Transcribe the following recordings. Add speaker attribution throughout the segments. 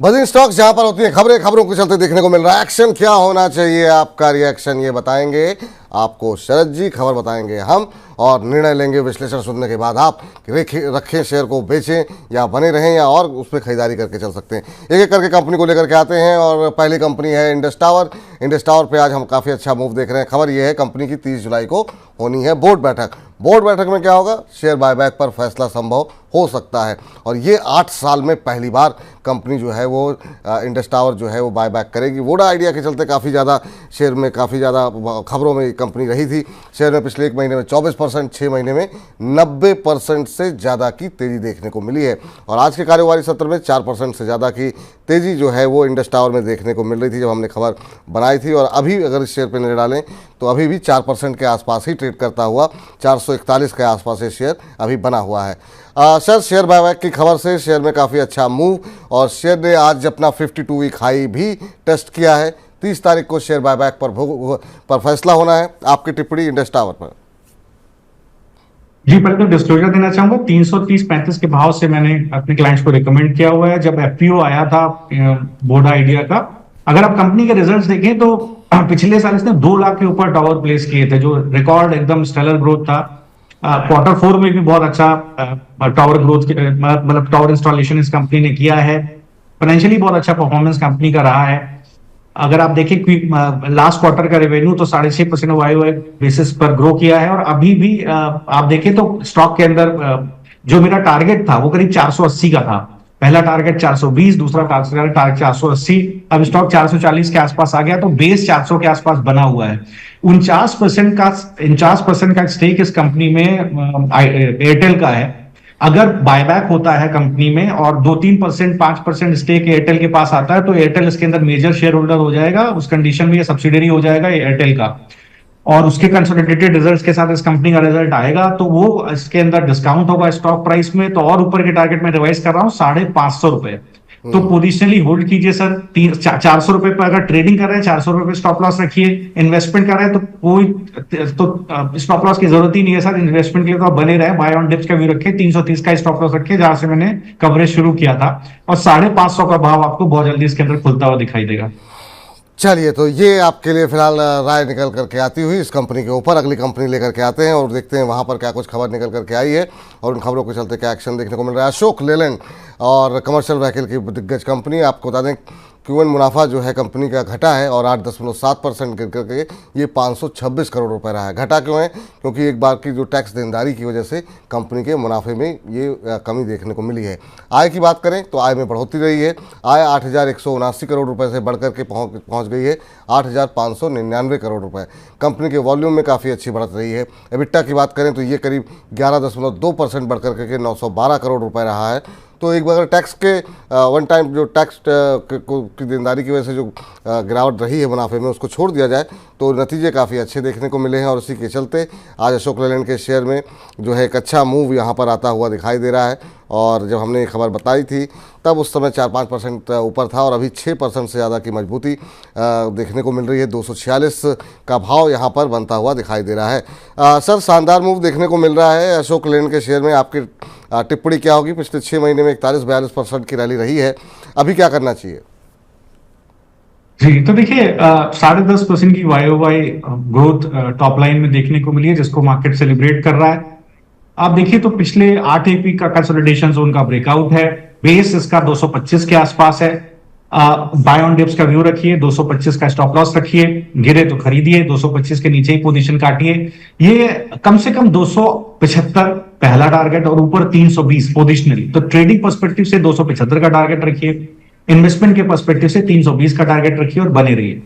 Speaker 1: Buzzing stocks जहां पर होती है खबरें, खबरों के चलते देखने को मिल रहा है एक्शन। क्या होना चाहिए आपका रिएक्शन, ये बताएंगे आपको शरद जी, खबर बताएंगे हम और निर्णय लेंगे विश्लेषण सुनने के बाद आप रखें शेयर को, बेचें या बने रहें या और उस पर खरीदारी करके चल सकते हैं। एक एक करके कंपनी को लेकर के आते हैं और पहली कंपनी है इंडस टावर। इंडस टावर पे आज हम काफ़ी अच्छा मूव देख रहे हैं। खबर ये है कंपनी की 30 जुलाई को होनी है बोर्ड बैठक। बोर्ड बैठक में क्या होगा, शेयर बायबैक पर फैसला संभव हो सकता है और ये 8 साल में पहली बार कंपनी जो है वो इंडस टावर जो है वो बायबैक करेगी। वोडा आइडिया के चलते काफ़ी ज़्यादा शेयर में काफ़ी ज़्यादा खबरों में कंपनी रही थी। शेयर में पिछले 1 महीने में 24%, 6 महीने में 90% से ज़्यादा की तेज़ी देखने को मिली है और आज के कारोबारी सत्र में 4% से ज़्यादा की तेज़ी जो है वो इंडस टावर में देखने को मिल रही थी जब हमने खबर बनाई थी। और अभी अगर इस शेयर पर नजर डालें तो अभी भी 4% के आसपास ही ट्रेड करता हुआ 441 के आसपास ये शेयर अभी बना हुआ है। सर, शेयर बायबैक की खबर से शेयर में काफ़ी अच्छा मूव और शेयर ने आज अपना 52 वीक हाई भी टेस्ट किया है। 30 तारीख को शेयर बायबैक पर फैसला होना है। आपकी टिप्पणी इंडस टावर पर।
Speaker 2: जी, पहले तो डिस्क्लोजर देना चाहूंगा, 330-35 के भाव से मैंने अपने क्लाइंट्स को रिकमेंड किया हुआ है जब एफपीओ आया था बोर्ड आइडिया का। अगर आप कंपनी के रिजल्ट्स देखें तो पिछले साल इसने 2 लाख के ऊपर टावर प्लेस किए थे, जो रिकॉर्ड एकदम स्टेलर ग्रोथ था। क्वार्टर 4 में भी बहुत अच्छा टावर ग्रोथ मतलब टावर इंस्टॉलेशन इस कंपनी ने किया है। फाइनेंशियली बहुत अच्छा परफॉर्मेंस कंपनी का रहा है। अगर आप देखें लास्ट क्वार्टर का रेवेन्यू तो 6.5% वाई बेसिस पर ग्रो किया है और अभी भी आप देखें तो स्टॉक के अंदर जो मेरा टारगेट था वो करीब 480 का था। पहला टारगेट 420, दूसरा टारगेट 480। अब स्टॉक 440 के आसपास आ गया तो बेस 400 के आसपास बना हुआ है। 49% का स्टेक इस कंपनी में एयरटेल का है। अगर बायबैक होता है कंपनी में और 2-3%, 5% स्टेक एयरटेल के पास आता है तो एयरटेल इसके अंदर मेजर शेयर होल्डर हो जाएगा। उस कंडीशन में ये सब्सिडरी हो जाएगा एयरटेल का और उसके कंसोलिडेटेड रिजल्ट्स के साथ इस कंपनी का रिजल्ट आएगा तो वो इसके अंदर डिस्काउंट होगा स्टॉक प्राइस में। तो और ऊपर के टारगेट में रिवाइज कर रहा हूँ 550 रुपए। तो पोजिशनली होल्ड कीजिए सर। 400 रुपए पर अगर ट्रेडिंग कर रहे हैं 400 रुपए स्टॉप लॉस रखिए। इन्वेस्टमेंट कर रहे हैं तो कोई तो स्टॉप लॉस की जरूरत ही नहीं है सर। इन्वेस्टमेंट के लिए तो आप बने रहे, बाय ऑन डिप्स का व्यू रखिए। 330 का स्टॉप लॉस रखिए जहां से मैंने कवरेज शुरू किया था और 550 का भाव आपको बहुत जल्दी इसके अंदर खुलता हुआ दिखाई देगा।
Speaker 1: चलिए, तो ये आपके लिए फिलहाल राय निकल करके आती हुई इस कंपनी के ऊपर। अगली कंपनी लेकर के आते हैं और देखते हैं वहाँ पर क्या कुछ खबर निकल करके आई है और उन खबरों के चलते क्या एक्शन देखने को मिल रहा है। अशोक लेलैंड और कमर्शियल व्हीकल की दिग्गज कंपनी। आपको बता दें Q1 मुनाफा जो है कंपनी का घटा है और 8.7% गिर करके ये 526 करोड़ रुपए रहा है। घटा क्यों है? क्योंकि एक बार की जो टैक्स देनदारी की वजह से कंपनी के मुनाफे में ये कमी देखने को मिली है। आय की बात करें तो आय में बढ़ोतरी रही है। आय 8,179 करोड़ रुपए से बढ़कर के पहुँच गई है 8,599 करोड़ रुपये। कंपनी के वॉल्यूम में काफ़ी अच्छी बढ़त रही है। एबिटा की बात करें तो ये करीब 11.2% बढ़कर के 912 करोड़ रुपये रहा है। तो एक बार टैक्स के वन टाइम जो टैक्स की देनदारी की वजह से जो गिरावट रही है मुनाफे में उसको छोड़ दिया जाए तो नतीजे काफ़ी अच्छे देखने को मिले हैं और इसी के चलते आज अशोक लेलैंड के शेयर में जो है एक अच्छा मूव यहाँ पर आता हुआ दिखाई दे रहा है। और जब हमने ये खबर बताई थी तब उस समय 4-5% ऊपर था और अभी 6% से ज़्यादा की मजबूती देखने को मिल रही है। 246 का भाव यहाँ पर बनता हुआ दिखाई दे रहा है। सर, शानदार मूव देखने को मिल रहा है अशोक लेलैंड के शेयर में। आपकी टिप्पणी क्या होगी? पिछले 6 महीने में 41-42% की रैली रही है, अभी क्या करना चाहिए?
Speaker 2: जी, तो देखिए 10.5% की वाई ग्रोथ टॉप लाइन में देखने को मिली है जिसको मार्केट सेलिब्रेट कर रहा है। आप देखिए तो पिछले 8 वीक का कंसोलिडेशन जोन का ब्रेकआउट है। बेस इसका 225 के आसपास है। बाय ऑन डिप्स का व्यू रखिए, 225 का स्टॉप लॉस रखिए। गिरे तो खरीदिए, 225 के नीचे ही पोजीशन काटिए। ये कम से कम 275 पहला टारगेट और ऊपर 320 पोजिशनली। तो ट्रेडिंग पर्सपेक्टिव से 275 का टारगेट रखिए, इन्वेस्टमेंट के पर्सपेक्टिव से 320 का टारगेट रखिए और बने रहिए।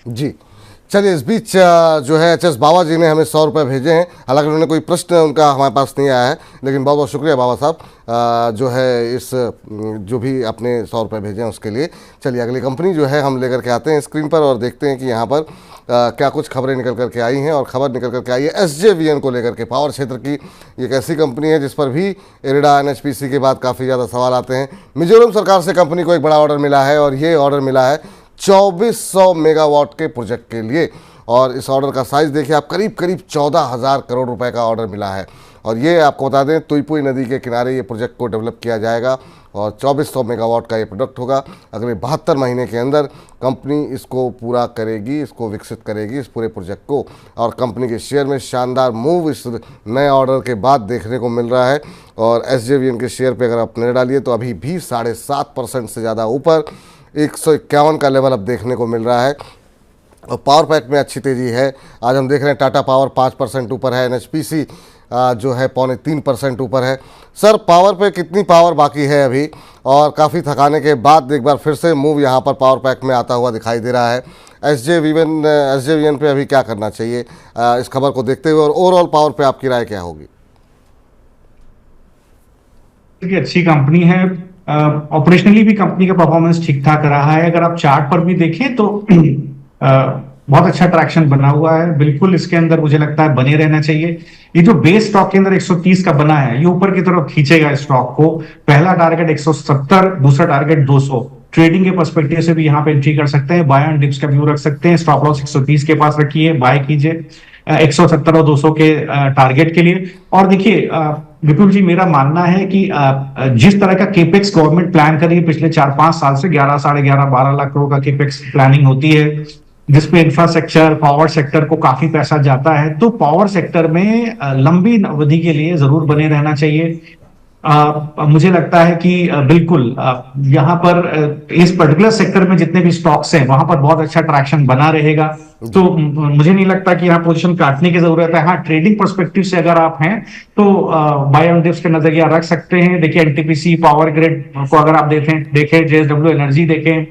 Speaker 2: जी
Speaker 1: चलिए, इस बीच जो है HS बाबा जी ने हमें 100 रुपये भेजे हैं। हालांकि उन्होंने कोई प्रश्न उनका हमारे पास नहीं आया है, लेकिन बहुत बहुत शुक्रिया बाबा साहब जो है इस जो भी आपने 100 रुपये भेजे हैं उसके लिए। चलिए, अगली कंपनी जो है हम लेकर के आते हैं स्क्रीन पर और देखते हैं कि यहाँ पर क्या कुछ खबरें निकल करके आई हैं। और खबर निकल करके आई है SJVN को लेकर के। पावर क्षेत्र की एक ऐसी कंपनी है जिस पर भी इरिडा NHPC के बाद काफ़ी ज़्यादा सवाल आते हैं। मिजोरम सरकार से कंपनी को एक बड़ा ऑर्डर मिला है और ये ऑर्डर मिला है 2400 मेगावाट के प्रोजेक्ट के लिए और इस ऑर्डर का साइज़ देखिए आप, करीब करीब 14,000 करोड़ रुपए का ऑर्डर मिला है। और ये आपको बता दें तुईपुई नदी के किनारे ये प्रोजेक्ट को डेवलप किया जाएगा और 2400 मेगावाट का ये प्रोडक्ट होगा। अगले 72 महीने के अंदर कंपनी इसको पूरा करेगी, इसको विकसित करेगी इस पूरे प्रोजेक्ट को। और कंपनी के शेयर में शानदार मूव इस नए ऑर्डर के बाद देखने को मिल रहा है। और SJVN के शेयर पे अगर आप नजर डालिए तो अभी भी 7.5% से ज़्यादा ऊपर 151 का लेवल अब देखने को मिल रहा है। और पावर पैक में अच्छी तेज़ी है। आज हम देख रहे हैं टाटा पावर 5% ऊपर है, NHPC जो है 3.25% ऊपर है। सर पावर पे कितनी पावर बाकी है अभी, और काफ़ी थकाने के बाद एक बार फिर से मूव यहाँ पर पावर पैक में आता हुआ दिखाई दे रहा है। SJVN पे अभी क्या करना चाहिए इस खबर को देखते हुए, और ओवरऑल पावर पे आपकी राय क्या होगी?
Speaker 2: अच्छी कंपनी है, ऑपरेशनली भी कंपनी का परफॉर्मेंस ठीक ठाक रहा है। अगर आप चार्ट पर भी देखें तो बहुत अच्छा ट्रैक्शन बना हुआ है। बिल्कुल इसके अंदर मुझे लगता है बने रहना चाहिए। ये जो बेस स्टॉक के अंदर 130 का बना है, ये ऊपर की तरफ खींचेगा स्टॉक को। पहला टारगेट 170, दूसरा टारगेट 200। ट्रेडिंग के पर्सपेक्टिव से भी यहाँ पे एंट्री कर सकते हैं, बाय ऑन डिप्स का व्यू रख सकते हैं। स्टॉप लॉस 130 के पास रखिए, बाय कीजिए 170 और 200 के टारगेट के लिए। और देखिए विपुल जी, मेरा मानना है कि जिस तरह का केपेक्स गवर्नमेंट प्लान कर रही है पिछले 4-5 साल से, 11, 11.5, 12 लाख करोड़ का केपेक्स प्लानिंग होती है, जिसपे इंफ्रास्ट्रक्चर, पावर सेक्टर को काफी पैसा जाता है, तो पावर सेक्टर में लंबी अवधि के लिए जरूर बने रहना चाहिए। मुझे लगता है कि बिल्कुल यहाँ पर इस पर्टिकुलर सेक्टर में जितने भी स्टॉक्स हैं वहां पर बहुत अच्छा ट्रैक्शन बना रहेगा। तो मुझे नहीं लगता कि यहाँ पोजीशन काटने की जरूरत है। हाँ, ट्रेडिंग पर्सपेक्टिव से अगर आप हैं तो बाय ऑन डिप्स का नजरिया रख सकते हैं। देखिए NTPC पावर ग्रिड को अगर आप देखें JSW एनर्जी देखें,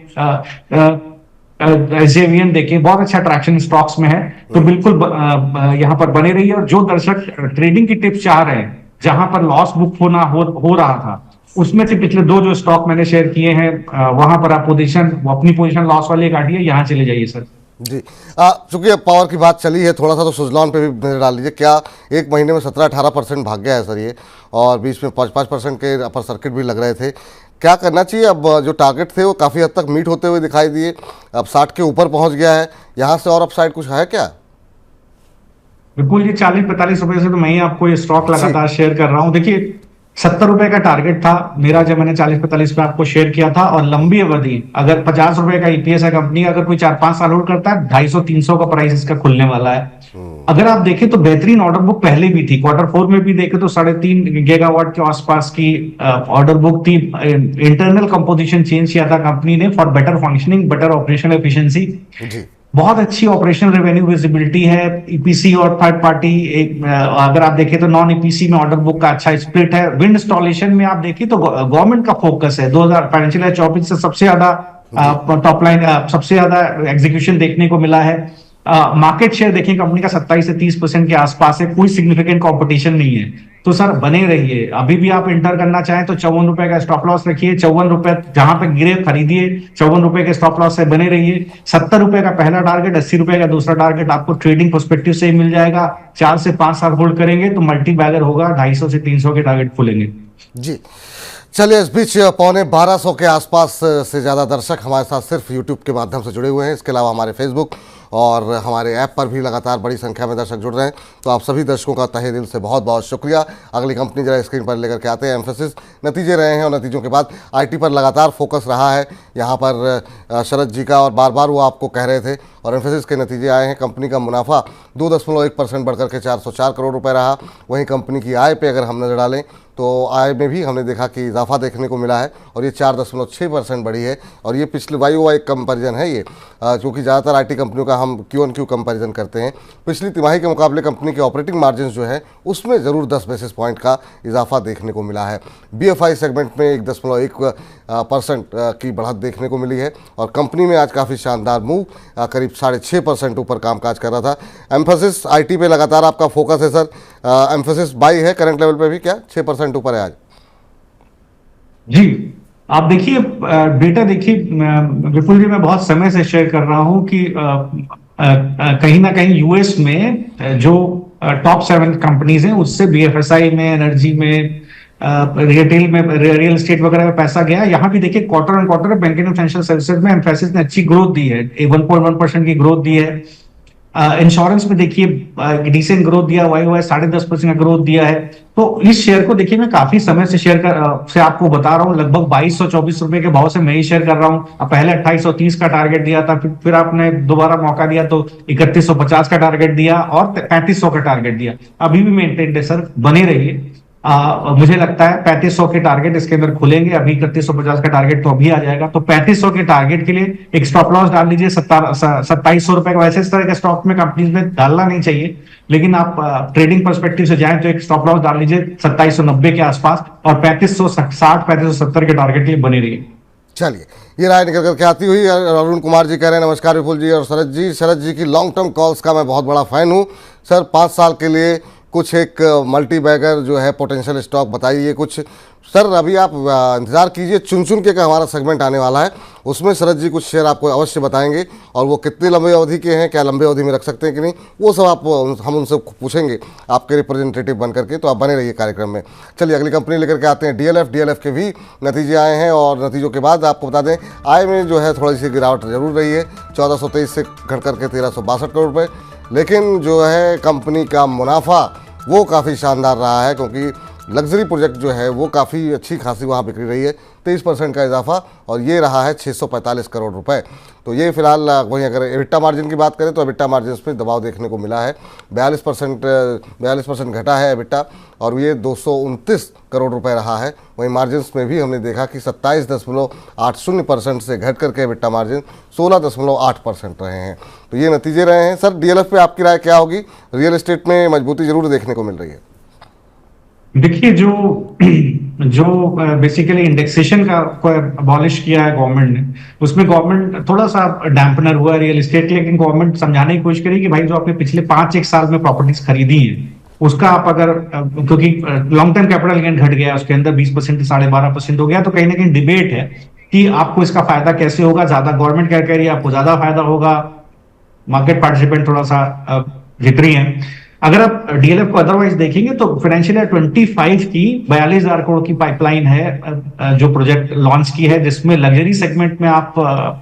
Speaker 2: SJVN देखें, बहुत अच्छा ट्रैक्शन स्टॉक्स में है। तो बिल्कुल यहाँ पर बने रहिए। और जो दर्शक ट्रेडिंग की टिप्स चाह रहे हैं, जहां पर लॉस बुक हो रहा था, उसमें से पिछले 2 जो स्टॉक मैंने शेयर किए हैं, वहां पर आप अपनी पोजीशन लॉस वाले काटिए, यहाँ चले जाइए सर।
Speaker 1: जी, चूंकि अब पावर की बात चली है, थोड़ा सा तो सुजलॉन पे भी नजर डाल लीजिए। क्या एक महीने में 17-18% भाग गया है सर ये, और बीच में 5% के अपर सर्किट भी लग रहे थे। क्या करना चाहिए? अब जो टारगेट थे वो काफ़ी हद तक मीट होते हुए दिखाई दिए, अब 60 के ऊपर पहुंच गया है, यहाँ से और अपसाइड कुछ है क्या?
Speaker 2: बिल्कुल, ये 40-45 रुपए से तो मैं ही आपको ये स्टॉक लगातार शेयर कर रहा हूँ। देखिए 70 रुपए का टारगेट था मेरा जब मैंने 40-45 पे आपको शेयर किया था, और लंबी अवधि अगर 50 रुपए का EPS है कंपनी, अगर कोई 4-5 साल होल्ड करता है, 250-300 का प्राइस इसका खुलने वाला है। अगर आप देखें तो बेहतरीन ऑर्डर बुक पहले भी थी, Q4 में भी देखें तो 3.5 गीगावाट के आसपास की ऑर्डर बुक थी। इंटरनल कंपोजिशन चेंज किया था कंपनी ने for better functioning, better operational efficiency. बहुत अच्छी ऑपरेशनल रेवेन्यू विजिबिलिटी है। EPC और थर्ड पार्टी अगर आप देखें तो नॉन EPC में ऑर्डर बुक का अच्छा स्प्लिट है। विंड इंस्टॉलेशन में आप देखें तो गवर्नमेंट का फोकस है। 2000 फाइनेंशियल ईयर 24 से सबसे ज्यादा टॉप लाइन, सबसे ज्यादा एग्जीक्यूशन देखने को मिला है। मार्केट शेयर देखिए कंपनी का 27 से 30% के आसपास है। कोई सिग्निफिकेंट कंपटीशन नहीं है। तो सर बने रहिए। अभी भी आप इंटर करना चाहें तो 54 रुपए का स्टॉप लॉस रखिए। 54 रुपए जहां पे गिरे खरीदिए, 54 रुपए के स्टॉप लॉस से बने रहिए। 70 रुपए का पहला टारगेट, 80 रुपए का दूसरा टारगेट आपको ट्रेडिंग पर्सपेक्टिव से ही मिल जाएगा। 4 से 5 साल होल्ड करेंगे तो मल्टी बैगर होगा, 250 से 300 के टारगेट खुलेंगे।
Speaker 1: जी चलिए, इस बीच 1250 के आसपास से ज़्यादा दर्शक हमारे साथ सिर्फ यूट्यूब के माध्यम से जुड़े हुए हैं। इसके अलावा हमारे फेसबुक और हमारे ऐप पर भी लगातार बड़ी संख्या में दर्शक जुड़ रहे हैं। तो आप सभी दर्शकों का तहे दिल से बहुत बहुत शुक्रिया। अगली कंपनी जरा स्क्रीन पर लेकर के आते हैं। एम्फेसिस नतीजे रहे हैं और नतीजों के बाद IT पर लगातार फोकस रहा है यहाँ पर शरद जी का, और बार बार वो आपको कह रहे थे, और एम्फेसिस के नतीजे आए हैं। कंपनी का मुनाफा 2.1% बढ़कर के 404 करोड़ रुपए रहा। वहीं कंपनी की आय पे अगर हम नजर डालें तो आय में भी हमने देखा कि इजाफा देखने को मिला है, और ये 4.6% बढ़ी है। और ये पिछले YoY कंपैरिजन है ये, क्योंकि ज़्यादातर IT कंपनियों का हम Q-on-Q कंपैरिजन करते हैं। पिछली तिमाही के मुकाबले कंपनी के ऑपरेटिंग मार्जिन जो है उसमें ज़रूर 10 बेसिस पॉइंट का इजाफा देखने को मिला है। BFI सेगमेंट में 1.1% की बढ़त देखने को मिली है, और कंपनी में आज काफ़ी शानदार मूव, करीब 6.5% ऊपर कामकाज कर रहा था। एम्फेसिस IT पे लगातार आपका फोकस है सर। एम्फेसिस बाई है करंट लेवल पे भी क्या 6% ऊपर है आज? जी,
Speaker 2: आप देखिए डेटा देखिए विपुल जी, मैं बहुत समय से शेयर कर रहा हूं कि कहीं ना कहीं यूएस में जो टॉप 7 कंपनीज हैं उससे BFSI में, एनर्जी में, रिटेल में, रियल एस्टेट वगैरह में पैसा गया। यहाँ भी देखिए quarter banking and financial services में एम्फेसिस ने अच्छी ग्रोथ दी है, 1.1% की ग्रोथ दी है। इंश्योरेंस में देखिए डिसेंट ग्रोथ दिया, वाई 10.5% का ग्रोथ दिया है। तो इस शेयर को देखिए मैं काफी समय से से आपको बता रहा हूँ, लगभग 2224 रुपए के भाव से मैं ही शेयर कर रहा हूँ। अब पहले 2830 का टारगेट दिया था, फिर आपने दोबारा मौका दिया तो 3150 का टारगेट दिया और 3500 का टारगेट दिया। अभी भी मेंटेन है सर, बने रहिए। मुझे लगता है 3500 के टारगेट इसके अंदर खुलेंगे, अभी 3150 का टारगेट तो अभी आ जाएगा, तो 3500 के टारगेट के लिए एक स्टॉप लॉस डाल लीजिए 2700 रुपए का। वैसे इस तरह के स्टॉक में कंपनीज में डालना नहीं चाहिए, लेकिन आप ट्रेडिंग पर्सपेक्टिव से जाएं तो एक स्टॉप लॉस डाल लीजिए 2790 के आसपास, और 3560 3570 के टारगेट के लिए बने रहिए।
Speaker 1: चलिए, ये राय निकल करके आती हुई अरुण कुमार जी कह रहे हैं नमस्कार विपुल जी और शरद जी की लॉन्ग टर्म कॉल्स का मैं बहुत बड़ा फैन हूँ सर। 5 साल के लिए कुछ एक मल्टी बैगर जो है पोटेंशियल स्टॉक बताइए कुछ सर। अभी आप इंतजार कीजिए, चुन चुन के का हमारा सेगमेंट आने वाला है, उसमें शरद जी कुछ शेयर आपको अवश्य बताएंगे, और वो कितनी लंबी अवधि के हैं, क्या लंबी अवधि में रख सकते हैं कि नहीं, वो सब हम उनसे पूछेंगे आपके रिप्रेजेंटेटिव बन करके। तो आप बने रहिए कार्यक्रम में। चलिए अगली कंपनी लेकर के आते हैं डीएलएफ के भी नतीजे आए हैं, और नतीजों के बाद आपको बता दें आय में जो है थोड़ी सी गिरावट जरूर रही है, 1423 से घट करके 1362 करोड़ रुपये। लेकिन जो है कंपनी का मुनाफा वो काफ़ी शानदार रहा है, क्योंकि लग्जरी प्रोजेक्ट जो है वो काफ़ी अच्छी खासी वहाँ बिक्री रही है, 23% का इजाफा, और ये रहा है 645 करोड़ रुपए। तो ये फिलहाल वहीं अगर एबिटा मार्जिन की बात करें तो एबिटा मार्जिन में दबाव देखने को मिला है, 42% घटा है एबिटा, और ये 229 करोड़ रुपए रहा है। वहीं मार्जिन में भी हमने देखा कि 27.80% से घट करके एबिटा मार्जिन 16.8% रहे हैं। तो ये नतीजे रहे हैं सर। डीएलएफ पे आपकी राय क्या होगी? रियल एस्टेट में मजबूती जरूर देखने को मिल रही है।
Speaker 2: देखिए जो बेसिकली इंडेक्सेशन का अबॉलिश किया है गवर्नमेंट ने, उसमें गवर्नमेंट थोड़ा सा डैम्पनर हुआ है रियल एस्टेट, लेकिन गवर्नमेंट समझाने की कोशिश करी कि भाई जो आपने पिछले 5-1 साल में प्रॉपर्टीज खरीदी है उसका आप अगर, क्योंकि लॉन्ग टर्म कैपिटल गेन घट गया, उसके अंदर 20% 12.5% हो गया, तो कहीं ना कहीं डिबेट है कि आपको इसका फायदा कैसे होगा। ज्यादा गवर्नमेंट क्या कह रही है, आपको ज्यादा फायदा होगा, मार्केट पार्टिसिपेंट थोड़ा सा जित रही है। अगर आप डीएलएफ को अदरवाइज देखेंगे तो फाइनेंशियल ईयर 25 की 42,000 करोड़ की पाइपलाइन है जो प्रोजेक्ट लॉन्च की है, जिसमें लग्जरी सेगमेंट में आप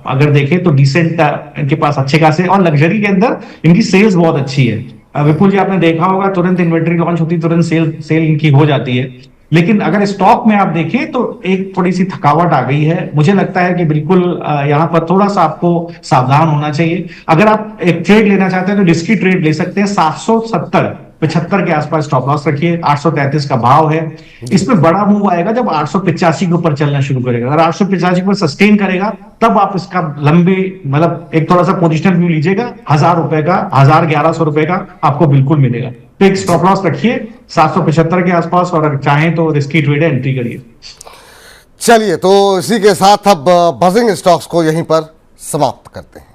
Speaker 2: अगर देखें तो डिसेंट इनके पास अच्छे खासे, और लग्जरी के अंदर इनकी सेल्स बहुत अच्छी है। विपुल जी आपने देखा होगा, तुरंत इन्वेंट्री लॉन्च होती, तुरंत सेल इनकी हो जाती है। लेकिन अगर स्टॉक में आप देखें तो एक थोड़ी सी थकावट आ गई है। मुझे लगता है कि बिल्कुल यहाँ पर थोड़ा सा आपको सावधान होना चाहिए। अगर आप एक ट्रेड लेना चाहते हैं तो रिस्की ट्रेड ले सकते हैं, 775 के आसपास स्टॉप लॉस रखिए, 833 का भाव है। इसमें बड़ा मूव आएगा जब 885 के ऊपर चलना शुरू करेगा। अगर 885 पर सस्टेन करेगा तब आप इसका लंबे मतलब एक थोड़ा सा पोजिशनल व्यू लीजिएगा, 1000 रुपए का, 1100 रुपए का आपको बिल्कुल मिलेगा। तो एक स्टॉप लॉस रखिए 775 के आसपास, और अगर चाहें तो रिस्की ट्रेड एंट्री करिए।
Speaker 1: चलिए, तो इसी के साथ अब बजिंग स्टॉक्स को यहीं पर समाप्त करते हैं।